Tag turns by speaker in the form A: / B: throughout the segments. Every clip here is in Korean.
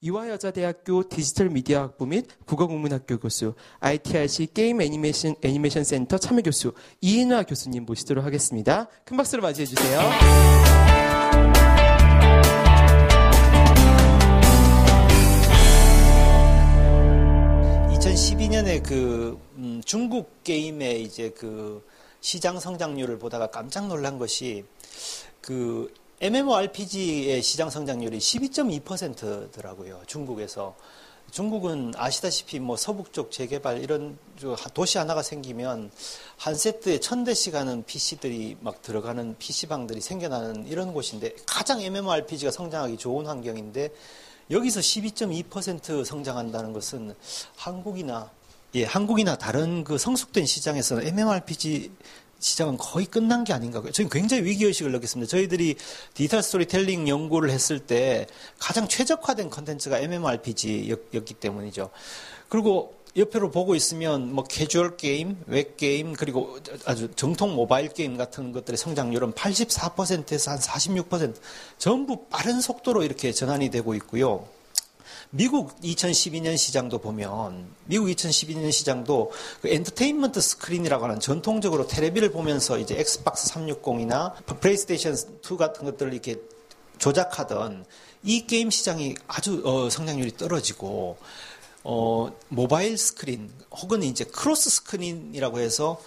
A: 이화여자대학교 디지털미디어학부 및 국어국문학교 교수, ITRC 게임 애니메이션 센터 참여교수 이인화 교수님 모시도록 하겠습니다. 큰 박수로 맞이해 주세요.
B: 2012년에 중국 게임의 이제 시장 성장률을 보다가 깜짝 놀란 것이 MMORPG의 시장 성장률이 12.2%더라고요. 중국에서. 중국은 아시다시피 서북 쪽 재개발 이런 도시 하나가 생기면 한 세트에 1000대씩 하는 PC들이 막 들어가는 PC방들이 생겨나는 이런 곳인데 가장 MMORPG가 성장하기 좋은 환경인데 여기서 12.2% 성장한다는 것은 한국이나 다른 성숙된 시장에서는 MMORPG 시장은 거의 끝난 게 아닌가. 저는 굉장히 위기의식을 느꼈습니다. 저희들이 디지털 스토리텔링 연구를 했을 때 가장 최적화된 컨텐츠가 MMORPG였기 때문이죠. 그리고 옆으로 보고 있으면 캐주얼 게임, 웹 게임, 그리고 아주 정통 모바일 게임 같은 것들의 성장률은 84%에서 한 46% 전부 빠른 속도로 이렇게 전환이 되고 있고요. 미국 2012년 시장도 보면 미국 2012년 시장도 엔터테인먼트 스크린이라고 하는 전통적으로 테레비를 보면서 이제 엑스박스 360이나 플레이스테이션 2 같은 것들을 이렇게 조작하던 이 게임 시장이 아주 성장률이 떨어지고 모바일 스크린 혹은 이제 크로스 스크린이라고 해서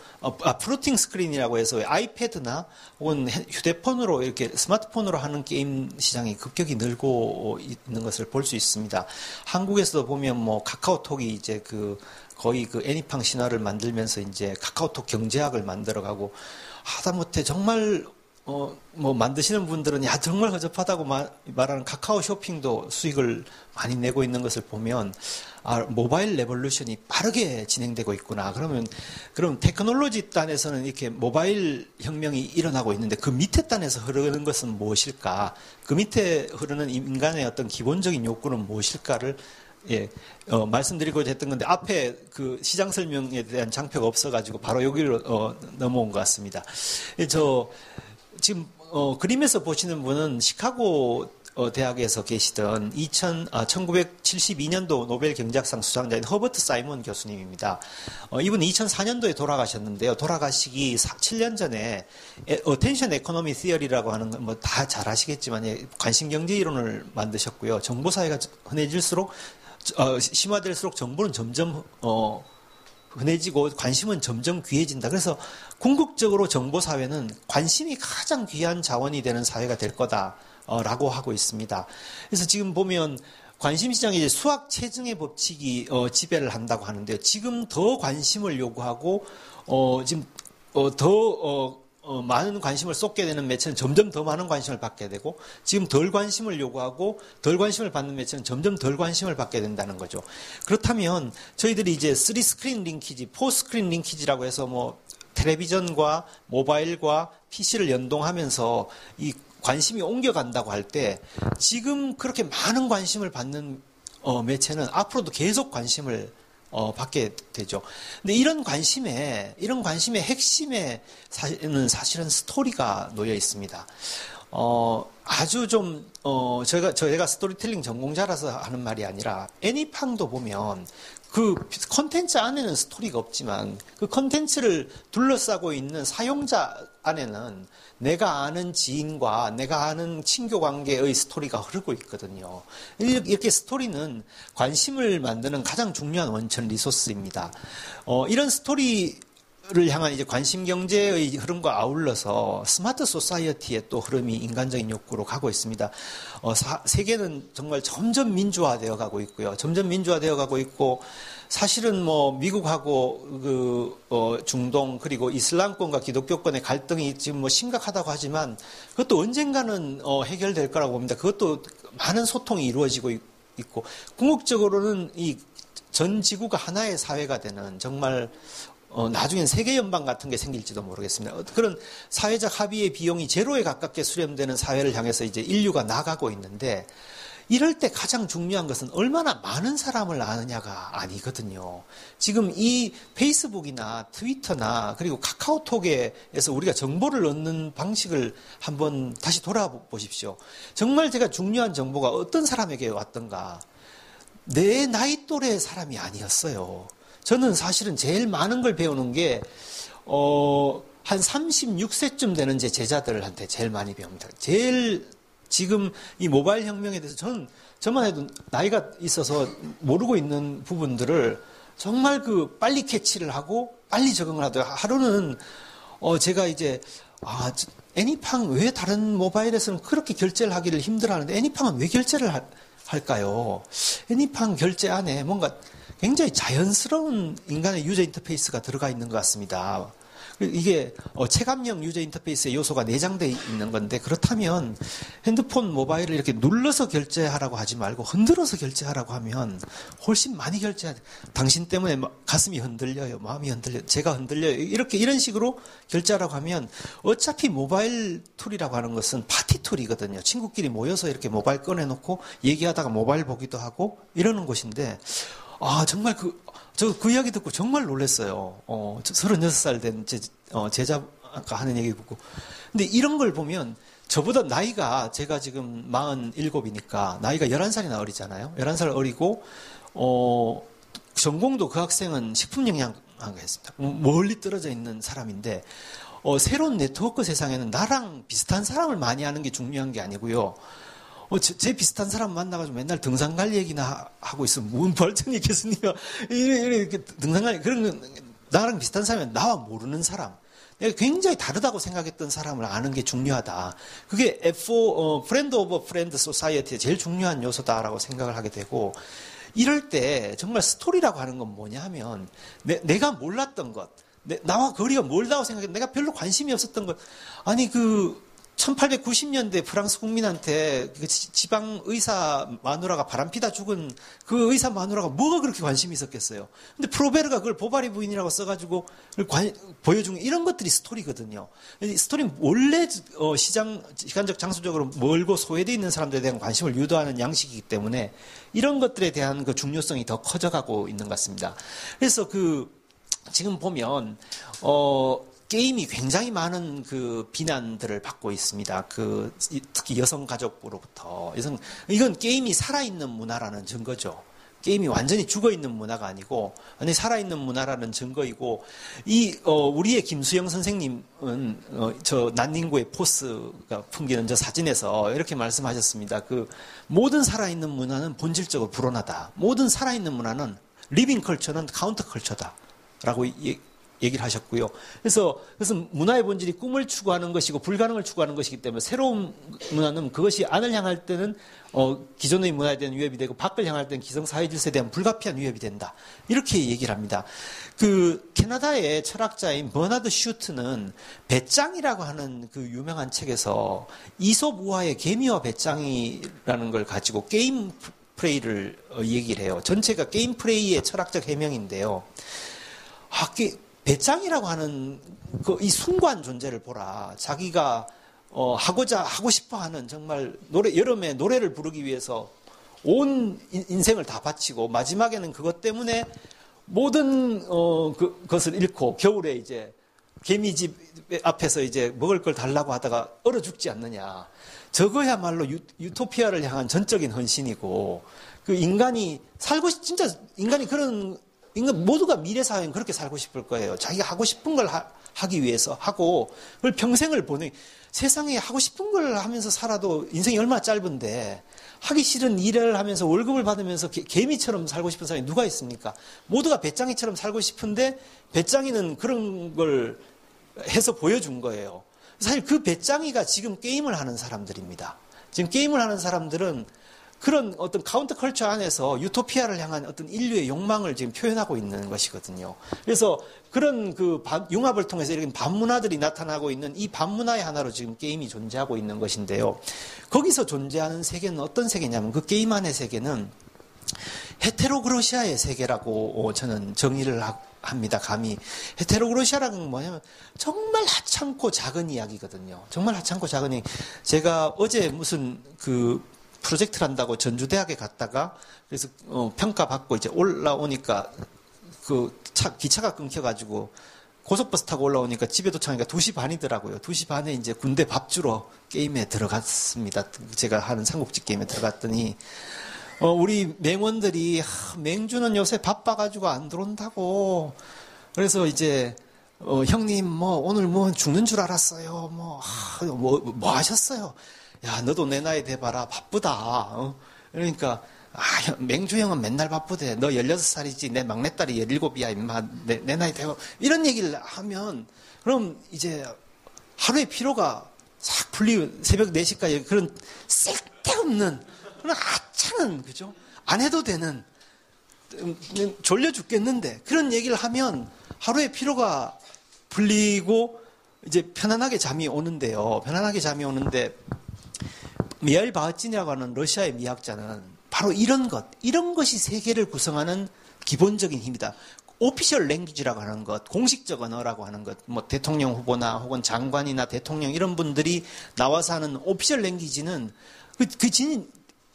B: 플로팅 스크린이라고 해서 아이패드나 혹은 휴대폰으로 이렇게 스마트폰으로 하는 게임 시장이 급격히 늘고 있는 것을 볼 수 있습니다. 한국에서도 보면 카카오톡이 이제 거의 애니팡 신화를 만들면서 이제 카카오톡 경제학을 만들어가고 하다못해 정말 만드시는 분들은 정말 허접하다고 말하는 카카오 쇼핑도 수익을 많이 내고 있는 것을 보면 모바일 레볼루션이 빠르게 진행되고 있구나. 그럼 테크놀로지 단에서는 이렇게 모바일 혁명이 일어나고 있는데 그 밑에 단에서 흐르는 것은 무엇일까? 그 밑에 흐르는 인간의 어떤 기본적인 욕구는 무엇일까를 말씀드리고자 했던 건데 앞에 시장 설명에 대한 장표가 없어가지고 바로 여기로 넘어온 것 같습니다. 지금 그림에서 보시는 분은 시카고 대학에서 계시던 1972년도 노벨 경제학상 수상자인 허버트 사이먼 교수님입니다. 이분은 2004년도에 돌아가셨는데요. 돌아가시기 7년 전에 어텐션 에코노미 시어리라고 하는 건 다 잘 아시겠지만 관심경제 이론을 만드셨고요. 정보사회가 흔해질수록 심화될수록 정보는 점점 흔해지고 관심은 점점 귀해진다. 그래서 궁극적으로 정보사회는 관심이 가장 귀한 자원이 되는 사회가 될 거다라고 하고 있습니다. 그래서 지금 보면 관심시장이 이제 수학 체증의 법칙이 지배를 한다고 하는데요. 지금 더 관심을 요구하고 지금 많은 관심을 쏟게 되는 매체는 점점 더 많은 관심을 받게 되고 지금 덜 관심을 요구하고 덜 관심을 받는 매체는 점점 덜 관심을 받게 된다는 거죠. 그렇다면 저희들이 이제 3스크린 링키지, 4스크린 링키지라고 해서 텔레비전과 모바일과 PC를 연동하면서 이 관심이 옮겨간다고 할 때 지금 그렇게 많은 관심을 받는 매체는 앞으로도 계속 관심을 받게 되죠. 근데 이런 관심의 핵심에 사실은 스토리가 놓여 있습니다. 아주 저희가 스토리텔링 전공자라서 하는 말이 아니라 애니팡도 보면 그 컨텐츠 안에는 스토리가 없지만 그 컨텐츠를 둘러싸고 있는 사용자 안에는 내가 아는 지인과 내가 아는 친교 관계의 스토리가 흐르고 있거든요. 이렇게 스토리는 관심을 만드는 가장 중요한 원천 리소스입니다. 이런 스토리를 향한 이제 관심 경제의 흐름과 아울러서 스마트 소사이어티의 또 흐름이 인간적인 욕구로 가고 있습니다. 세계는 정말 점점 민주화되어 가고 있고요. 점점 민주화되어 가고 있고 사실은 미국하고 중동 그리고 이슬람권과 기독교권의 갈등이 지금 심각하다고 하지만 그것도 언젠가는 해결될 거라고 봅니다. 그것도 많은 소통이 이루어지고 있고 궁극적으로는 이 전 지구가 하나의 사회가 되는 정말 나중엔 세계 연방 같은 게 생길지도 모르겠습니다. 그런 사회적 합의의 비용이 제로에 가깝게 수렴되는 사회를 향해서 이제 인류가 나가고 있는데 이럴 때 가장 중요한 것은 얼마나 많은 사람을 아느냐가 아니거든요. 지금 이 페이스북이나 트위터나 그리고 카카오톡에서 우리가 정보를 얻는 방식을 한번 다시 돌아보십시오. 정말 제가 중요한 정보가 어떤 사람에게 왔던가. 내 나이 또래 사람이 아니었어요. 저는 사실은 제일 많은 걸 배우는 게, 한 36세쯤 되는 제 제자들한테 제일 많이 배웁니다. 제일 지금 이 모바일 혁명에 대해서 저만 해도 나이가 있어서 모르고 있는 부분들을 정말 빨리 캐치를 하고 빨리 적응을 하더라고요. 하루는, 제가 이제, 애니팡 왜 다른 모바일에서는 그렇게 결제를 하기를 힘들어 하는데 애니팡은 왜 결제를 할까요? 애니팡 결제 안에 뭔가 굉장히 자연스러운 인간의 유저 인터페이스가 들어가 있는 것 같습니다. 이게 체감형 유저 인터페이스의 요소가 내장되어 있는 건데 그렇다면 핸드폰 모바일을 이렇게 눌러서 결제하라고 하지 말고 흔들어서 결제하라고 하면 훨씬 많이 결제해야 돼요. 당신 때문에 가슴이 흔들려요. 마음이 흔들려요. 제가 흔들려요. 이런 식으로 결제하라고 하면 어차피 모바일 툴이라고 하는 것은 파티 툴이거든요. 친구끼리 모여서 이렇게 모바일 꺼내놓고 얘기하다가 모바일 보기도 하고 이러는 곳인데 정말 저 그 이야기 듣고 정말 놀랐어요. 36살 된 제자가 하는 얘기 듣고. 근데 이런 걸 보면 저보다 나이가 제가 지금 47이니까 나이가 11살이나 어리잖아요. 11살 어리고, 전공도 그 학생은 식품영양학을 했습니다. 멀리 떨어져 있는 사람인데, 새로운 네트워크 세상에는 나랑 비슷한 사람을 많이 하는 게 중요한 게 아니고요. 제 비슷한 사람 만나가지고 맨날 등산 갈 얘기나 하고 있으면, 뭔 벌전이 교수님이야. 이렇게 등산 갈, 나랑 비슷한 사람은 나와 모르는 사람. 내가 굉장히 다르다고 생각했던 사람을 아는 게 중요하다. 그게 Friend of a Friend Society의 제일 중요한 요소다라고 생각을 하게 되고, 이럴 때 정말 스토리라고 하는 건 뭐냐 하면, 내가 몰랐던 것, 나와 거리가 멀다고 생각했는데, 내가 별로 관심이 없었던 것, 1890년대 프랑스 국민한테 지방 의사 마누라가 바람피다 죽은 그 의사 마누라가 뭐가 그렇게 관심이 있었겠어요. 근데 프로베르가 그걸 보바리 부인이라고 써가지고 보여준 이런 것들이 스토리거든요. 스토리는 원래 시간적 장소적으로 멀고 소외되어 있는 사람들에 대한 관심을 유도하는 양식이기 때문에 이런 것들에 대한 그 중요성이 더 커져가고 있는 것 같습니다. 그래서 지금 보면 게임이 굉장히 많은 비난들을 받고 있습니다. 특히 여성 가족으로부터. 이건 게임이 살아있는 문화라는 증거죠. 게임이 완전히 죽어있는 문화가 아니고, 완전히 살아있는 문화라는 증거이고, 우리의 김수영 선생님은, 난닝구의 포스가 풍기는 저 사진에서 이렇게 말씀하셨습니다. 모든 살아있는 문화는 본질적으로 불온하다. 모든 살아있는 문화는, 리빙 컬처는 카운터 컬처다. 라고 얘기를 하셨고요. 그래서 문화의 본질이 꿈을 추구하는 것이고 불가능을 추구하는 것이기 때문에 새로운 문화는 그것이 안을 향할 때는 기존의 문화에 대한 위협이 되고 밖을 향할 때는 기성사회 질서에 대한 불가피한 위협이 된다. 이렇게 얘기를 합니다. 캐나다의 철학자인 버나드 슈트는 배짱이라고 하는 유명한 책에서 이솝 우화의 개미와 배짱이라는 걸 가지고 게임 플레이를 얘기를 해요. 전체가 게임 플레이의 철학적 해명인데요. 배짱이라고 하는 이 숭고한 존재를 보라. 자기가 하고 싶어 하는 정말 여름에 노래를 부르기 위해서 온 인생을 다 바치고 마지막에는 그것 때문에 모든 것을 잃고 겨울에 이제 개미집 앞에서 이제 먹을 걸 달라고 하다가 얼어 죽지 않느냐. 저거야말로 유토피아를 향한 전적인 헌신이고 인간이 인간 모두가 미래사회는 그렇게 살고 싶을 거예요. 자기가 하고 싶은 걸 하기 위해서 하고 그걸 평생을 세상에 하고 싶은 걸 하면서 살아도 인생이 얼마나 짧은데 하기 싫은 일을 하면서 월급을 받으면서 개미처럼 살고 싶은 사람이 누가 있습니까? 모두가 배짱이처럼 살고 싶은데 배짱이는 그런 걸 해서 보여준 거예요. 사실 배짱이가 지금 게임을 하는 사람들입니다. 지금 게임을 하는 사람들은 그런 어떤 카운터 컬처 안에서 유토피아를 향한 어떤 인류의 욕망을 지금 표현하고 있는 것이거든요. 그래서 그런 융합을 통해서 이렇게 반문화들이 나타나고 있는 이 반문화의 하나로 지금 게임이 존재하고 있는 것인데요. 거기서 존재하는 세계는 어떤 세계냐면 그 게임 안의 세계는 헤테로그로시아의 세계라고 저는 정의를 합니다. 감히. 헤테로그로시아라는 건 뭐냐면 정말 하찮고 작은 이야기거든요. 정말 하찮고 작은 이야기. 제가 어제 무슨 프로젝트를 한다고 전주대학에 갔다가 그래서 평가받고 이제 올라오니까 기차가 끊겨가지고 고속버스 타고 올라오니까 집에 도착하니까 2시 반이더라고요. 2시 반에 이제 군대 밥 주러 게임에 들어갔습니다. 제가 하는 삼국지 게임에 들어갔더니 우리 맹원들이 맹주는 요새 바빠가지고 안 들어온다고. 그래서 이제 형님 오늘 죽는 줄 알았어요. 뭐 하셨어요? 야, 너도 내 나이 돼봐라. 바쁘다. 그러니까 맹주 형은 맨날 바쁘대. 너 16살이지. 내 막내딸이 17이야. 임마. 내 나이 되고. 이런 얘기를 하면, 그럼 이제 하루의 피로가 싹 풀리고 새벽 4시까지 그런 쓸데없는, 그런 하찮은, 그죠? 안 해도 되는, 졸려 죽겠는데, 그런 얘기를 하면 하루의 피로가 풀리고 이제 편안하게 잠이 오는데요. 편안하게 잠이 오는데, 미하일 바흐틴이라고 하는 러시아의 미학자는 바로 이런 것이 세계를 구성하는 기본적인 힘이다. 오피셜 랭귀지라고 하는 것, 공식적 언어라고 하는 것, 대통령 후보나 혹은 장관이나 대통령 이런 분들이 나와서 하는 오피셜 랭귀지는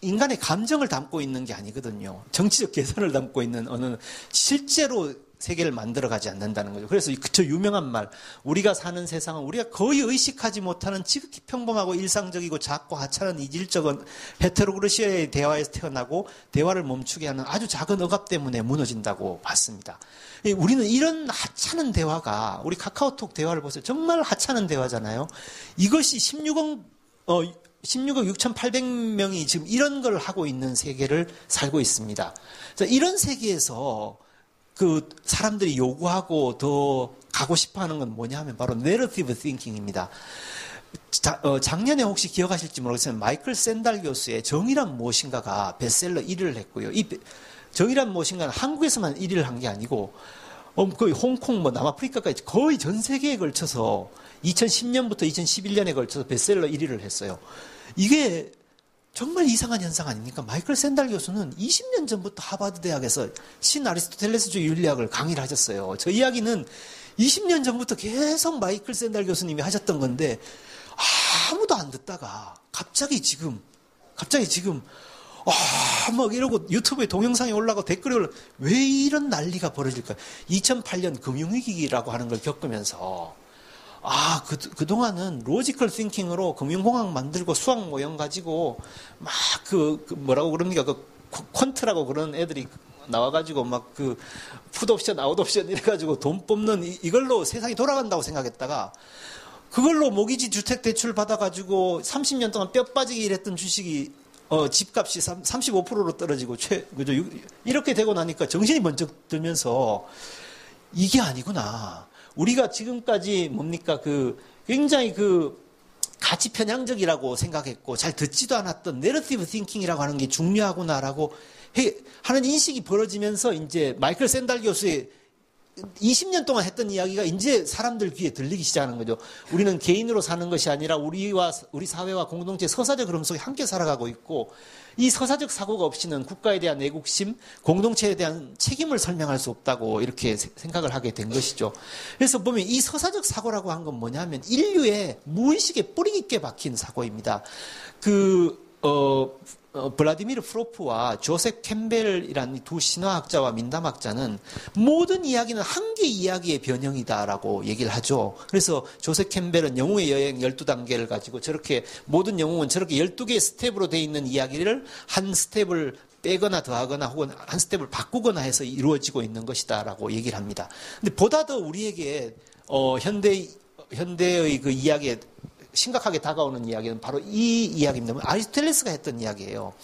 B: 인간의 감정을 담고 있는 게 아니거든요. 정치적 계산을 담고 있는 언어는 실제로 세계를 만들어가지 않는다는 거죠. 그래서 저 유명한 말, 우리가 사는 세상은 우리가 거의 의식하지 못하는 지극히 평범하고 일상적이고 작고 하찮은 이질적인 헤테로그르시아의 대화에서 태어나고 대화를 멈추게 하는 아주 작은 억압 때문에 무너진다고 봤습니다. 우리는 이런 하찮은 대화가, 우리 카카오톡 대화를 보세요. 정말 하찮은 대화잖아요. 이것이 16억 6,800명이 지금 이런 걸 하고 있는 세계를 살고 있습니다. 자, 이런 세계에서 그 사람들이 요구하고 더 가고 싶어 하는 건 뭐냐 하면 바로 narrative thinking입니다. 작년에 혹시 기억하실지 모르겠지만 마이클 샌달 교수의 정의란 무엇인가가 베스트셀러 1위를 했고요. 이 정의란 무엇인가는 한국에서만 1위를 한 게 아니고 거의 홍콩, 남아프리카까지 거의 전 세계에 걸쳐서 2010년부터 2011년에 걸쳐서 베스트셀러 1위를 했어요. 이게 정말 이상한 현상 아닙니까? 마이클 샌달 교수는 20년 전부터 하버드 대학에서 신아리스토텔레스주의 윤리학을 강의를 하셨어요. 저 이야기는 20년 전부터 계속 마이클 샌달 교수님이 하셨던 건데 아무도 안 듣다가 갑자기 지금 막 이러고 유튜브에 동영상이 올라가고 댓글이 올라가고 왜 이런 난리가 벌어질까요? 2008년 금융위기라고 하는 걸 겪으면서 그동안은 로지컬 띵킹으로 금융공학 만들고 수학 모형 가지고 막 뭐라고 그럽니까? 퀀트라고 그런 애들이 나와가지고 막 풋옵션, 아웃옵션 이래가지고 돈 뽑는 이걸로 세상이 돌아간다고 생각했다가 그걸로 모기지 주택 대출 받아가지고 30년 동안 뼈 빠지게 일했던 주식이 집값이 35%로 떨어지고 그죠? 이렇게 되고 나니까 정신이 번쩍 들면서 이게 아니구나. 우리가 지금까지 뭡니까? 굉장히 가치 편향적이라고 생각했고 잘 듣지도 않았던 내러티브 띵킹이라고 하는 게 중요하구나라고 하는 인식이 벌어지면서 이제 마이클 샌달 교수의 20년 동안 했던 이야기가 이제 사람들 귀에 들리기 시작하는 거죠. 우리는 개인으로 사는 것이 아니라 우리 사회와 공동체 서사적 흐름 속에 함께 살아가고 있고 이 서사적 사고가 없이는 국가에 대한 애국심, 공동체에 대한 책임을 설명할 수 없다고 이렇게 생각을 하게 된 것이죠. 그래서 보면 이 서사적 사고라고 한 건 뭐냐 하면 인류의 무의식에 뿌리 깊게 박힌 사고입니다. 블라디미르 프로프와 조셉 캠벨이라는 두 신화학자와 민담학자는 모든 이야기는 한 개 이야기의 변형이다라고 얘기를 하죠. 그래서 조셉 캠벨은 영웅의 여행 12단계를 가지고 저렇게 모든 영웅은 저렇게 12개의 스텝으로 되어 있는 이야기를 한 스텝을 빼거나 더하거나 혹은 한 스텝을 바꾸거나 해서 이루어지고 있는 것이다라고 얘기를 합니다. 근데 보다 더 우리에게 현대의 그 이야기에 심각하게 다가오는 이야기는 바로 이 이야기입니다. 아리스토텔레스가 했던 이야기예요.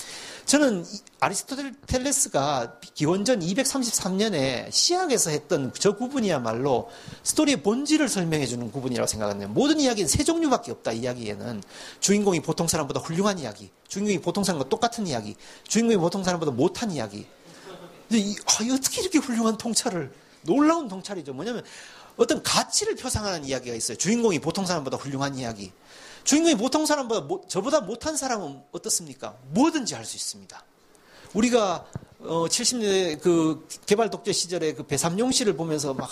B: 저는 아리스토텔레스가 기원전 233년에 시학에서 했던 저 구분이야말로 스토리의 본질을 설명해 주는 구분이라고 생각하는데요. 모든 이야기는 세 종류밖에 없다. 이야기에는 주인공이 보통 사람보다 훌륭한 이야기, 주인공이 보통 사람과 똑같은 이야기, 주인공이 보통 사람보다 못한 이야기. 어떻게 이렇게 훌륭한 통찰을, 놀라운 통찰이죠. 뭐냐면 어떤 가치를 표상하는 이야기가 있어요. 주인공이 보통 사람보다 훌륭한 이야기. 주인공이 보통 사람보다 저보다 못한 사람은 어떻습니까? 뭐든지 할 수 있습니다. 우리가 70년대 그 개발 독재 시절에 그 배삼용 씨를 보면서 막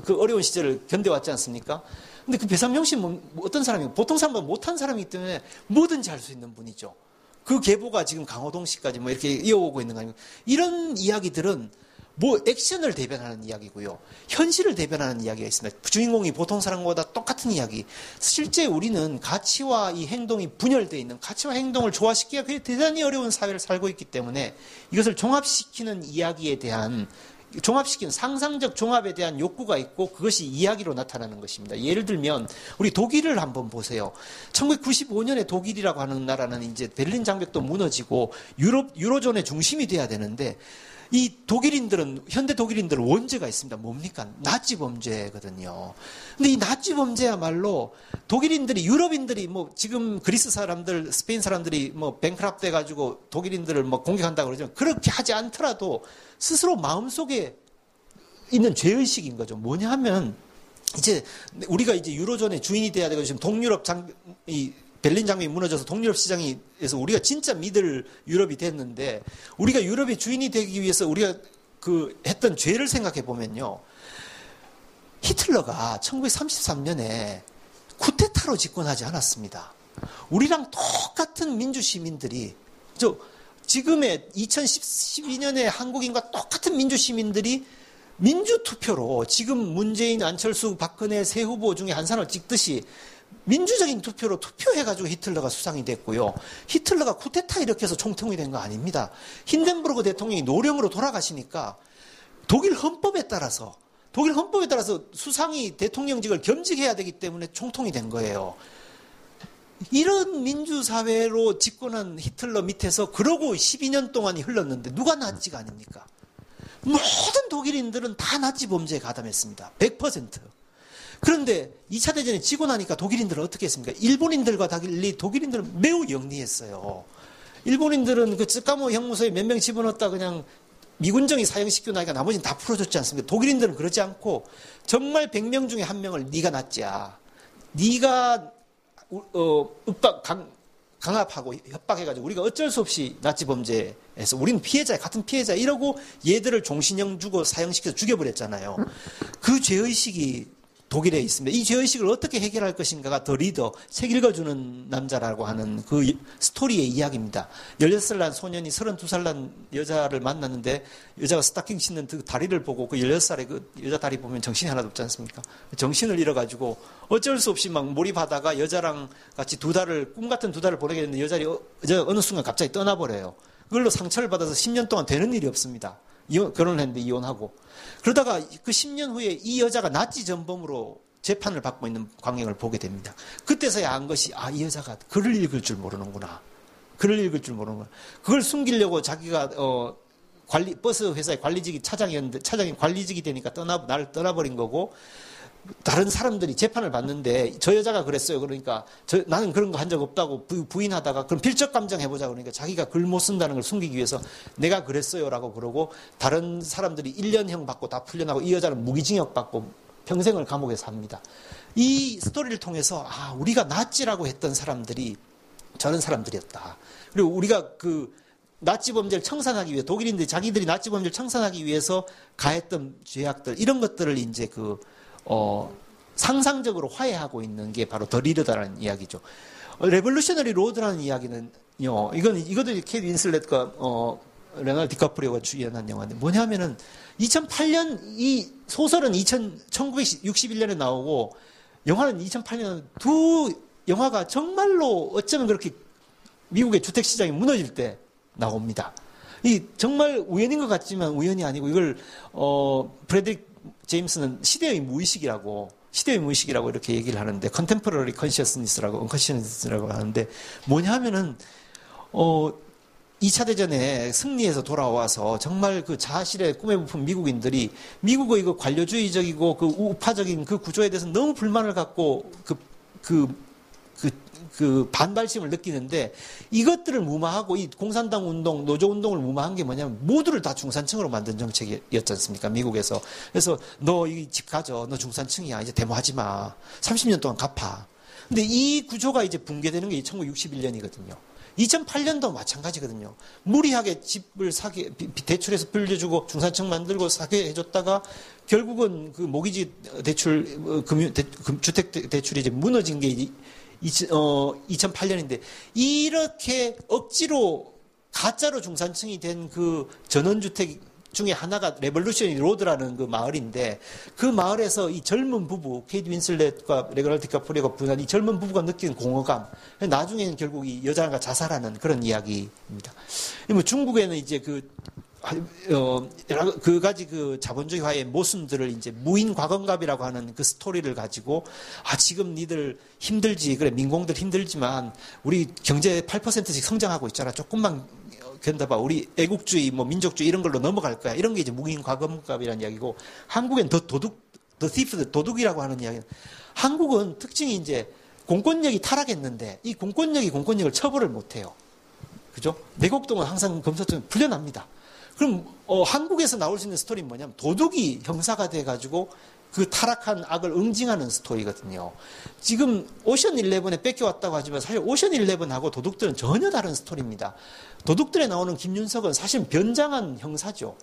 B: 그 어려운 시절을 견뎌왔지 않습니까? 근데 그 배삼용 씨는 어떤 사람이에요? 보통 사람보다 못한 사람이기 때문에 뭐든지 할 수 있는 분이죠. 그 계보가 지금 강호동 씨까지 뭐 이렇게 이어오고 있는 거 아닙니까? 이런 이야기들은 뭐 액션을 대변하는 이야기고요. 현실을 대변하는 이야기가 있습니다. 주인공이 보통 사람보다 똑같은 이야기. 실제 우리는 가치와 이 행동이 분열되어 있는, 가치와 행동을 조화시키기가 대단히 어려운 사회를 살고 있기 때문에 이것을 종합시키는 이야기에 대한, 종합시키는 상상적 종합에 대한 욕구가 있고 그것이 이야기로 나타나는 것입니다. 예를 들면 우리 독일을 한번 보세요. 1995년에 독일이라고 하는 나라는 이제 베를린 장벽도 무너지고 유로존의 중심이 돼야 되는데, 이 독일인들은, 현대 독일인들은 원죄가 있습니다. 뭡니까? 나치 범죄거든요. 근데 이 나치 범죄야말로 독일인들이, 유럽인들이 뭐 지금 그리스 사람들, 스페인 사람들이 뭐 뱅크랍 돼가지고 독일인들을 뭐 공격한다고 그러지만 그렇게 하지 않더라도 스스로 마음속에 있는 죄의식인 거죠. 뭐냐 하면 이제 우리가 이제 유로존의 주인이 돼야 되고 지금 동유럽 베를린 장벽이 무너져서 동유럽 시장에서 우리가 진짜 믿을 유럽이 됐는데, 우리가 유럽의 주인이 되기 위해서 우리가 했던 죄를 생각해 보면요. 히틀러가 1933년에 쿠데타로 집권하지 않았습니다. 우리랑 똑같은 민주시민들이, 지금의 2012년에 한국인과 똑같은 민주시민들이 민주투표로 지금 문재인, 안철수, 박근혜 세 후보 중에 한 사람을 찍듯이 민주적인 투표로 투표해가지고 히틀러가 수상이 됐고요. 히틀러가 쿠데타 일으켜서 총통이 된 거 아닙니다. 힌덴부르크 대통령이 노령으로 돌아가시니까 독일 헌법에 따라서 수상이 대통령직을 겸직해야 되기 때문에 총통이 된 거예요. 이런 민주사회로 집권한 히틀러 밑에서 그러고 12년 동안이 흘렀는데 누가 나치가 아닙니까? 모든 독일인들은 다 나치 범죄에 가담했습니다. 100%. 그런데 2차 대전에 지고 나니까 독일인들은 어떻게 했습니까? 일본인들과 달리 독일인들은 매우 영리했어요. 일본인들은 그 쯔카모 형무소에 몇 명 집어넣었다 그냥 미군정이 사형시키고 나니까 나머지는 다 풀어줬지 않습니까? 독일인들은 그러지 않고 정말 100명 중에 한 명을 네가 낫지야. 네가 강압하고 협박해가지고 우리가 어쩔 수 없이 나치 범죄에서 우리는 피해자야, 같은 피해자 이러고 얘들을 종신형 주고 사형시켜서 죽여버렸잖아요. 그 죄의식이 독일에 있습니다. 이 죄의식을 어떻게 해결할 것인가가 더 리더, 책 읽어주는 남자라고 하는 그 스토리의 이야기입니다. 16살 난 소년이 32살 난 여자를 만났는데 여자가 스타킹 신는 그 다리를 보고 그 16살의 그 여자 다리 보면 정신이 하나도 없지 않습니까? 정신을 잃어가지고 어쩔 수 없이 막 몰입하다가 여자랑 같이 꿈 같은 두 달을 보내게 됐는데 여자가 어느 순간 갑자기 떠나버려요. 그걸로 상처를 받아서 10년 동안 되는 일이 없습니다. 결혼을 했는데 이혼하고. 그러다가 그 10년 후에 이 여자가 나치 전범으로 재판을 받고 있는 광경을 보게 됩니다. 그때서야 안 것이, 이 여자가 글을 읽을 줄 모르는구나. 그걸 숨기려고 자기가, 버스 회사의 관리직이 차장이었는데, 차장이 관리직이 되니까 나를 떠나버린 거고, 다른 사람들이 재판을 받는데 저 여자가 그랬어요. 그러니까 나는 그런 거 한 적 없다고 부인하다가 그럼 필적 감정 해보자 그러니까 자기가 글 못 쓴다는 걸 숨기기 위해서 내가 그랬어요라고 그러고 다른 사람들이 1년형 받고 다 풀려나고 이 여자는 무기징역 받고 평생을 감옥에 삽니다. 이 스토리를 통해서 우리가 나치라고 했던 사람들이 저런 사람들이었다. 그리고 우리가 그 나치 범죄를 청산하기 위해 독일인들이 자기들이 나치 범죄를 청산하기 위해서 가했던 죄악들 이런 것들을 이제 상상적으로 화해하고 있는 게 바로 더 리더다라는 이야기죠. 레볼루셔너리 로드라는 이야기는요, 이것도 케이트 윈슬렛과 레오나르도 디카프리오가 주연한 영화인데 뭐냐면은 2008년 이 소설은 1961년에 나오고 영화는 2008년 두 영화가 정말로 어쩌면 그렇게 미국의 주택 시장이 무너질 때 나옵니다. 이 정말 우연인 것 같지만 우연이 아니고 이걸 프레드릭 제임스는 시대의 무의식이라고 이렇게 얘기를 하는데 컨템포러리 컨시어스니스라고 언컨시어스니스라고 하는데 뭐냐 하면은 2차 대전에 승리해서 돌아와서 정말 그 자아실에 꿈에 부푼 미국인들이 미국의 그 관료주의적이고 그 우파적인 그 구조에 대해서 너무 불만을 갖고 그 반발심을 느끼는데 이것들을 무마하고 이 공산당 운동, 노조 운동을 무마한 게 뭐냐면 모두를 다 중산층으로 만든 정책이었지 않습니까? 미국에서. 그래서 너 이 집 가져. 너 중산층이야. 이제 데모하지 마. 30년 동안 갚아. 근데 이 구조가 이제 붕괴되는 게 1961년이거든요. 2008년도 마찬가지거든요. 무리하게 집을 대출해서 빌려주고 중산층 만들고 사게 해줬다가 결국은 그 모기지 대출, 주택 대출이 이제 무너진 게 2008년인데 이렇게 억지로 가짜로 중산층이 된 그 전원주택 중에 하나가 레볼루셔너리 로드라는 그 마을인데 그 마을에서 이 젊은 부부 케이트 윈슬렛과 레오나르도 디카프리오가 부부한 이 젊은 부부가 느끼는 공허감 나중에는 결국 이 여자가 자살하는 그런 이야기입니다. 뭐 중국에는 이제 그 가지 그 자본주의화의 모순들을 이제 무인 과금갑이라고 하는 그 스토리를 가지고 지금 니들 힘들지 그래 민공들 힘들지만 우리 경제 8%씩 성장하고 있잖아 조금만 견뎌봐 우리 애국주의 뭐 민족주의 이런 걸로 넘어갈 거야 이런 게 이제 무인 과금갑이라는 이야기고 한국엔 도둑이라고 하는 이야기는 한국은 특징이 이제 공권력이 타락했는데 이 공권력을 처벌을 못해요. 그죠? 내곡동은 항상 검사처럼 풀려납니다. 그럼 한국에서 나올 수 있는 스토리는 뭐냐면 도둑이 형사가 돼가지고 그 타락한 악을 응징하는 스토리거든요. 지금 오션11에 뺏겨왔다고 하지만 사실 오션11하고 도둑들은 전혀 다른 스토리입니다. 도둑들에 나오는 김윤석은 사실 변장한 형사죠.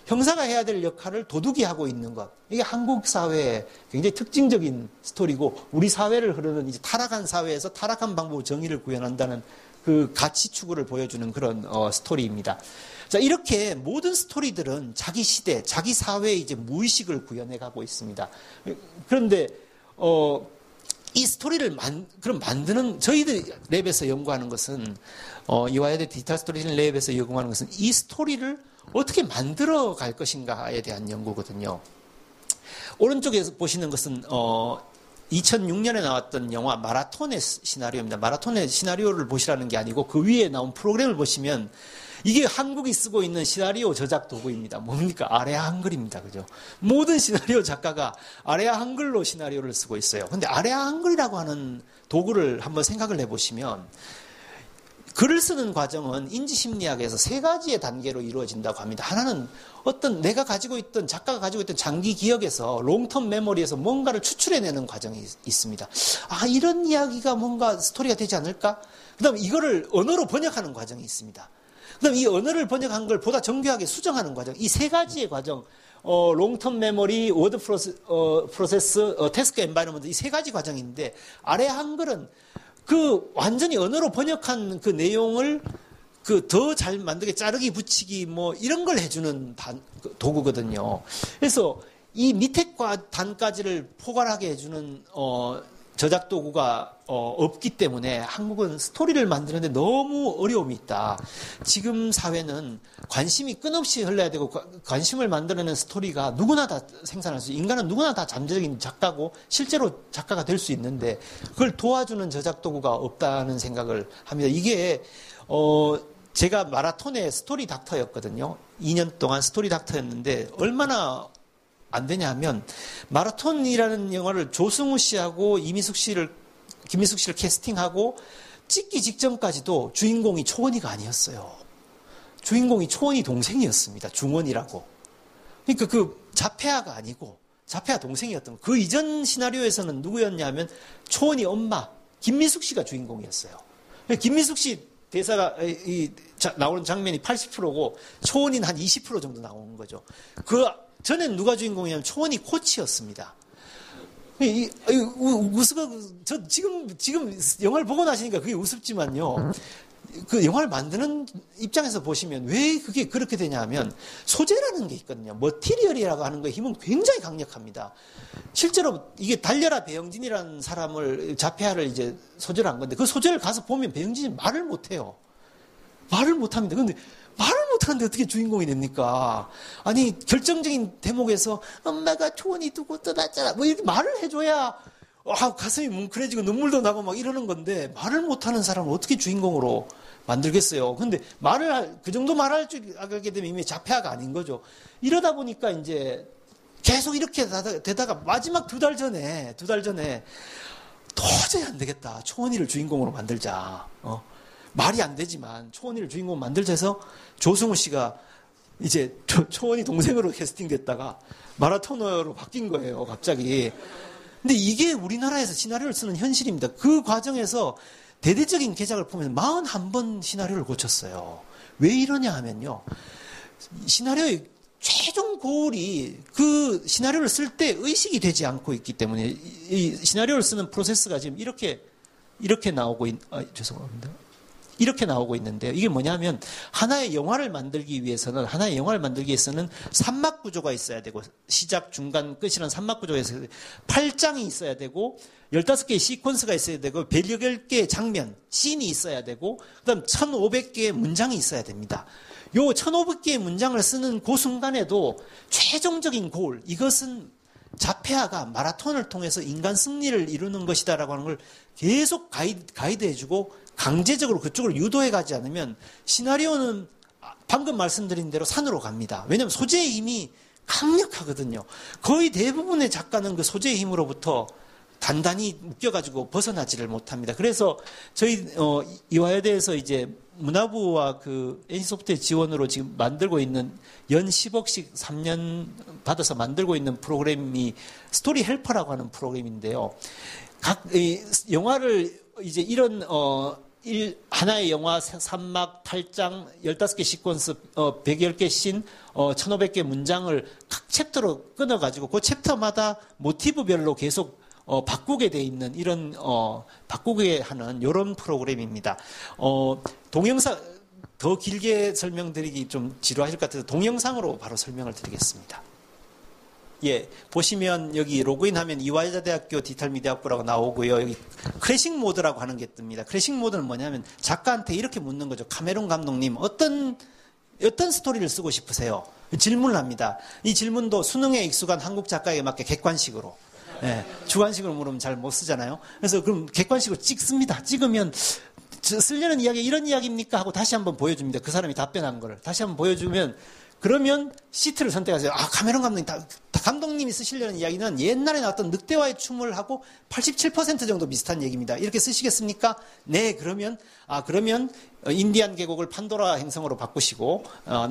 B: 형사가 해야 될 역할을 도둑이 하고 있는 것. 이게 한국 사회의 굉장히 특징적인 스토리고 우리 사회를 흐르는 이제 타락한 사회에서 타락한 방법으로 정의를 구현한다는 그 가치 추구를 보여주는 그런 스토리입니다. 자, 이렇게 모든 스토리들은 자기 시대, 자기 사회의 이제 무의식을 구현해 가고 있습니다. 그런데 이 스토리를 만드는 저희들 랩에서 연구하는 것은 이화여대 디지털 스토리텔링 랩에서 연구하는 것은 이 스토리를 어떻게 만들어 갈 것인가에 대한 연구거든요. 오른쪽에서 보시는 것은 2006년에 나왔던 영화 마라톤의 시나리오입니다. 마라톤의 시나리오를 보시라는 게 아니고 그 위에 나온 프로그램을 보시면 이게 한국이 쓰고 있는 시나리오 저작 도구입니다. 뭡니까? 아레아 한글입니다. 그죠? 모든 시나리오 작가가 아레아 한글로 시나리오를 쓰고 있어요. 근데 아레아 한글이라고 하는 도구를 한번 생각을 해보시면 글을 쓰는 과정은 인지심리학에서 세 가지의 단계로 이루어진다고 합니다. 하나는 어떤 내가 가지고 있던 작가가 가지고 있던 장기 기억에서 롱텀 메모리에서 뭔가를 추출해내는 과정이 있습니다. 이런 이야기가 뭔가 스토리가 되지 않을까? 그 다음에 이거를 언어로 번역하는 과정이 있습니다. 그 다음에 이 언어를 번역한 걸 보다 정교하게 수정하는 과정. 이 세 가지의 과정, 롱텀 메모리, 워드 프로세스, 태스크 엔바이러먼트 이 세 가지 과정인데 아래 한글은 그 완전히 언어로 번역한 그 내용을 그 더 잘 만들게 자르기 붙이기 뭐 이런 걸 해주는 도구거든요. 그래서 이 밑에 단까지를 포괄하게 해주는 저작 도구가 없기 때문에 한국은 스토리를 만드는데 너무 어려움이 있다. 지금 사회는 관심이 끊임없이 흘러야 되고 관심을 만들어내는 스토리가 누구나 다 생산할 수 있고 인간은 누구나 다 잠재적인 작가고 실제로 작가가 될 수 있는데 그걸 도와주는 저작 도구가 없다는 생각을 합니다. 이게 제가 마라톤의 스토리 닥터였거든요. 2년 동안 스토리 닥터였는데 얼마나 안 되냐 하면 마라톤이라는 영화를 조승우 씨하고 김미숙 씨를 캐스팅하고 찍기 직전까지도 주인공이 초원이가 아니었어요. 주인공이 초원이 동생이었습니다. 중원이라고. 그러니까 그 자폐아가 아니고 자폐아 동생이었던 그 이전 시나리오에서는 누구였냐면 초원이 엄마 김미숙 씨가 주인공이었어요. 김미숙 씨 대사가 나오는 장면이 80%고 초원이는 한 20% 정도 나오는 거죠. 그 전엔 누가 주인공이냐면 초원이 코치였습니다. 저 지금 영화를 보고 나시니까 그게 우습지만요. 그 영화를 만드는 입장에서 보시면 왜 그게 그렇게 되냐면 소재라는 게 있거든요. 머티리얼이라고 하는 거에 힘은 굉장히 강력합니다. 실제로 이게 달려라 배영진이라는 사람을 자폐아를 이제 소재로 한 건데 그 소재를 가서 보면 배영진이 말을 못해요. 말을 못합니다. 근데 말을 못하는데 어떻게 주인공이 됩니까? 아니 결정적인 대목에서 엄마가 초원이 두고 떠났잖아 뭐 이렇게 말을 해줘야 가슴이 뭉클해지고 눈물도 나고 막 이러는 건데 말을 못하는 사람을 어떻게 주인공으로 만들겠어요. 근데 그 정도 말할 줄 알게 되면 이미 자폐아가 아닌 거죠. 이러다 보니까 이제 계속 이렇게 되다가 마지막 두 달 전에 도저히 안 되겠다. 초원이를 주인공으로 만들자. 말이 안 되지만 초원이를 주인공으로 만들자 해서 조승우 씨가 이제 초원이 동생으로 캐스팅됐다가 마라토너로 바뀐 거예요. 갑자기. 근데 이게 우리나라에서 시나리오를 쓰는 현실입니다. 그 과정에서 대대적인 개작을 보면 41번 시나리오를 고쳤어요. 왜 이러냐 하면요. 시나리오의 최종 고울이 그 시나리오를 쓸 때 의식이 되지 않고 있기 때문에 이 시나리오를 쓰는 프로세스가 지금 이렇게 나오고 죄송합니다. 이렇게 나오고 있는데요. 이게 뭐냐면 하나의 영화를 만들기 위해서는 삼막 구조가 있어야 되고 시작, 중간, 끝이라는 삼막 구조가 있어야 되고 8장이 있어야 되고 15개의 시퀀스가 있어야 되고 108개의 장면, 씬이 있어야 되고 그다음 1500개의 문장이 있어야 됩니다. 요 1500개의 문장을 쓰는 그 순간에도 최종적인 골, 이것은 자폐아가 마라톤을 통해서 인간 승리를 이루는 것이다라고 하는 걸 계속 가이드해주고 강제적으로 그쪽으로 유도해가지 않으면 시나리오는 방금 말씀드린 대로 산으로 갑니다. 왜냐하면 소재의 힘이 강력하거든요. 거의 대부분의 작가는 그 소재의 힘으로부터 단단히 묶여가지고 벗어나지를 못합니다. 그래서 저희 이화여대에서 이제 문화부와 그 NC소프트의 지원으로 지금 만들고 있는 연 10억씩 3년 받아서 만들고 있는 프로그램이 스토리 헬퍼라고 하는 프로그램인데요. 영화를 이제 이런 하나의 영화 3막 8장 15개 시퀀스 110개 씬 1500개 문장을 각 챕터로 끊어가지고 그 챕터마다 모티브별로 계속 바꾸게 돼 있는 이런 바꾸게 하는 이런 프로그램입니다. 동영상 더 길게 설명드리기 좀 지루하실 것 같아서 동영상으로 바로 설명을 드리겠습니다. 예, 보시면 여기 로그인하면 이화여자대학교 디지털미디어학부라고 나오고요. 여기 크래싱 모드라고 하는 게 뜹니다. 크래싱 모드는 뭐냐면 작가한테 이렇게 묻는 거죠. 카메론 감독님 어떤 스토리를 쓰고 싶으세요? 질문을 합니다. 이 질문도 수능에 익숙한 한국 작가에게 맞게 객관식으로. 예, 주관식으로 물으면 잘 못 쓰잖아요. 그래서 그럼 객관식으로 찍습니다. 찍으면 쓰려는 이야기 이런 이야기입니까? 하고 다시 한번 보여줍니다. 그 사람이 답변한 거를 다시 한번 보여주면 그러면 시트를 선택하세요. 카메론 감독님, 감독님이 쓰시려는 이야기는 옛날에 나왔던 늑대와의 춤을 하고 87% 정도 비슷한 얘기입니다. 이렇게 쓰시겠습니까? 네, 그러면 인디안 계곡을 판도라 행성으로 바꾸시고,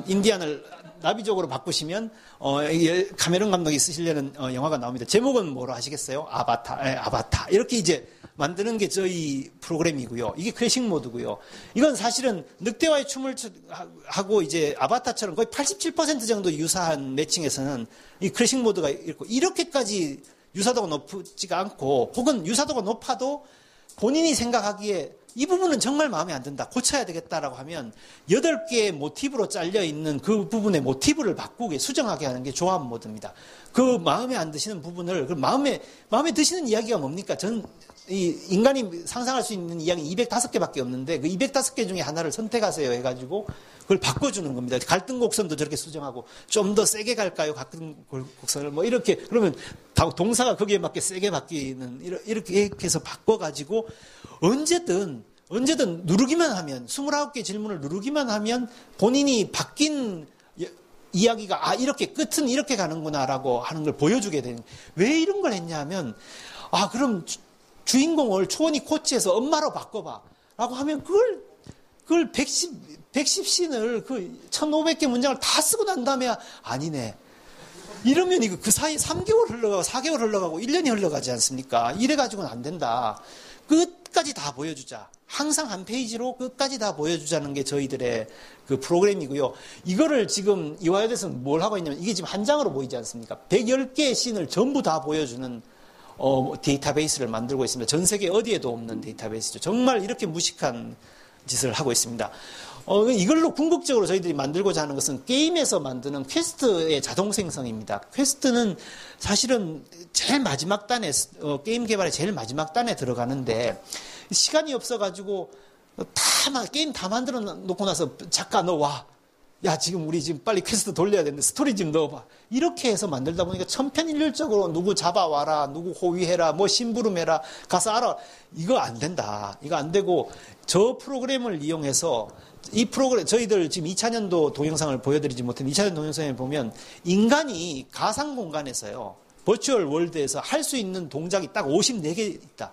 B: 인디안을 나비족으로 바꾸시면, 카메론 감독이 쓰시려는 영화가 나옵니다. 제목은 뭐로 하시겠어요? 아바타. 이렇게 이제 만드는 게 저희 프로그램이고요. 이게 크래싱 모드고요. 이건 사실은 늑대와의 춤을 하고 이제 아바타처럼 거의 87% 정도 유사한 매칭에서는 이 크래싱 모드가 있고 이렇게까지 유사도가 높지가 않고 혹은 유사도가 높아도 본인이 생각하기에 이 부분은 정말 마음에 안 든다. 고쳐야 되겠다라고 하면 8개의 모티브로 잘려 있는 그 부분의 모티브를 바꾸게 수정하게 하는 게 조합 모드입니다. 그 마음에 안 드시는 부분을 마음에 드시는 이야기가 뭡니까? 이 인간이 상상할 수 있는 이야기 205개밖에 없는데 그 205개 중에 하나를 선택하세요 해가지고 그걸 바꿔주는 겁니다. 갈등 곡선도 저렇게 수정하고 좀 더 세게 갈까요? 갈등 곡선을 뭐 이렇게 그러면 동사가 거기에 맞게 세게 바뀌는 이렇게 해서 바꿔가지고 언제든 누르기만 하면 29개 질문을 누르기만 하면 본인이 바뀐 이야기가 이렇게 끝은 이렇게 가는구나라고 하는 걸 보여주게 되는. 왜 이런 걸 했냐면 그럼 주인공을 초원이 코치해서 엄마로 바꿔봐 라고 하면 그걸 110씬을 그 1500개 문장을 다 쓰고 난 다음에 아니네. 이러면 이거 그 사이에 3개월 흘러가고 4개월 흘러가고 1년이 흘러가지 않습니까? 이래가지고는 안 된다. 끝까지 다 보여주자. 항상 한 페이지로 끝까지 다 보여주자는 게 저희들의 그 프로그램이고요. 이거를 지금 이화여대에서는 뭘 하고 있냐면 이게 지금 한 장으로 보이지 않습니까? 110개의 씬을 전부 다 보여주는 데이터베이스를 만들고 있습니다. 전 세계 어디에도 없는 데이터베이스죠. 정말 이렇게 무식한 짓을 하고 있습니다. 이걸로 궁극적으로 저희들이 만들고자 하는 것은 게임에서 만드는 퀘스트의 자동 생성입니다. 퀘스트는 사실은 제일 마지막 단에, 게임 개발의 제일 마지막 단에 들어가는데 시간이 없어가지고 게임 다 만들어 놓고 나서 작가 너 와. 야, 우리 빨리 퀘스트 돌려야 되는데 스토리 좀 넣어봐. 이렇게 해서 만들다 보니까 천편일률적으로 누구 잡아와라, 누구 호위해라, 뭐 심부름해라, 가서 알아. 이거 안 된다. 이거 안 되고 저 프로그램을 이용해서 이 프로그램, 저희들 지금 2차년도 동영상을 보여드리지 못했는데 2차년 동영상에 보면 인간이 가상 공간에서요, 버추얼 월드에서 할 수 있는 동작이 딱 54개 있다.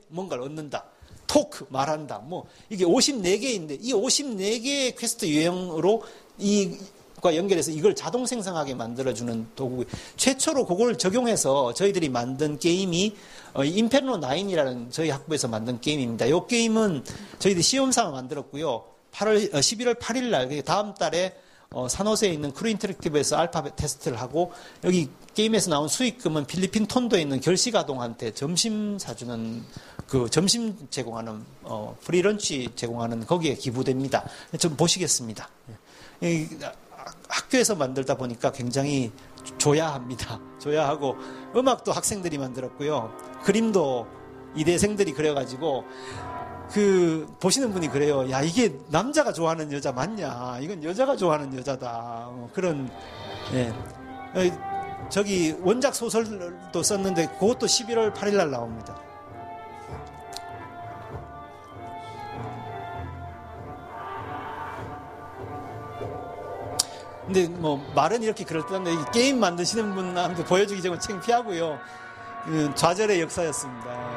B: 뭔가를 얻는다. 토크, 말한다. 이게 54개인데, 이 54개의 퀘스트 유형으로 이과 연결해서 이걸 자동 생성하게 만들어주는 도구. 최초로 그걸 적용해서 저희들이 만든 게임이 인페르노 9이라는 저희 학부에서 만든 게임입니다. 이 게임은 저희들이 시험 삼아 만들었고요. 11월 8일 날, 다음 달에 산호세에 있는 크루 인터랙티브에서 알파 테스트를 하고 여기 게임에서 나온 수익금은 필리핀 톤도에 있는 결식아동한테 점심 사주는 그 점심 제공하는 프리런치 제공하는 거기에 기부됩니다. 좀 보시겠습니다. 학교에서 만들다 보니까 굉장히 조야합니다. 조야하고 음악도 학생들이 만들었고요. 그림도 이대생들이 그려가지고 보시는 분이 그래요. 야, 이게 남자가 좋아하는 여자 맞냐? 이건 여자가 좋아하는 여자다. 그런, 예. 저기 원작 소설도 썼는데 그것도 11월 8일 날 나옵니다. 근데 뭐 말은 이렇게 그럴듯한데 게임 만드시는 분한테 보여주기 전에 창피하고요. 좌절의 역사였습니다.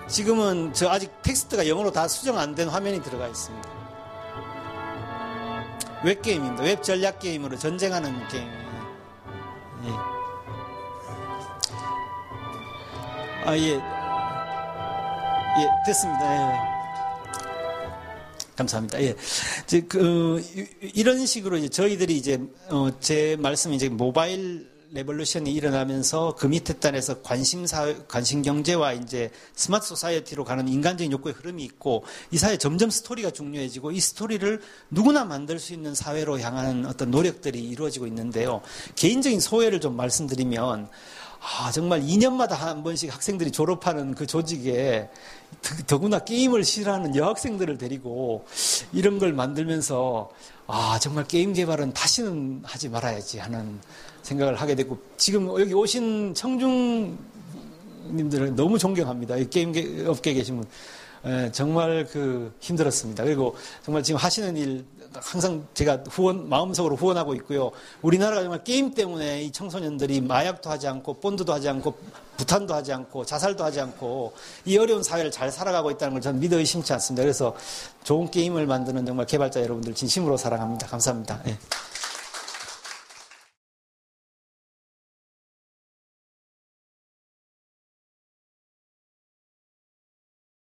B: 지금은 아직 텍스트가 영어로 다 수정 안 된 화면이 들어가 있습니다. 웹게임입니다. 웹 전략 게임으로 전쟁하는 게임. 예. 예, 됐습니다. 예. 감사합니다. 예. 이런 식으로 이제 저희들이 제 말씀이 이제 모바일 레볼루션이 일어나면서 그 밑에 단에서 관심 경제와 이제 스마트 소사이어티로 가는 인간적인 욕구의 흐름이 있고 이 사회 점점 스토리가 중요해지고 이 스토리를 누구나 만들 수 있는 사회로 향하는 어떤 노력들이 이루어지고 있는데요. 개인적인 소회를 좀 말씀드리면 정말 2년마다 한 번씩 학생들이 졸업하는 그 조직에 더구나 게임을 싫어하는 여학생들을 데리고 이런 걸 만들면서 정말 게임 개발은 다시는 하지 말아야지 하는 생각을 하게 됐고 지금 여기 오신 청중님들을 너무 존경합니다. 이 게임 업계에 계신 분. 정말 힘들었습니다. 그리고 정말 지금 하시는 일 항상 제가 마음속으로 후원하고 있고요. 우리나라가 정말 게임 때문에 이 청소년들이 마약도 하지 않고 본드도 하지 않고 부탄도 하지 않고 자살도 하지 않고 이 어려운 사회를 잘 살아가고 있다는 걸 저는 믿어 의심치 않습니다. 그래서 좋은 게임을 만드는 정말 개발자 여러분들 진심으로 사랑합니다. 감사합니다. 네.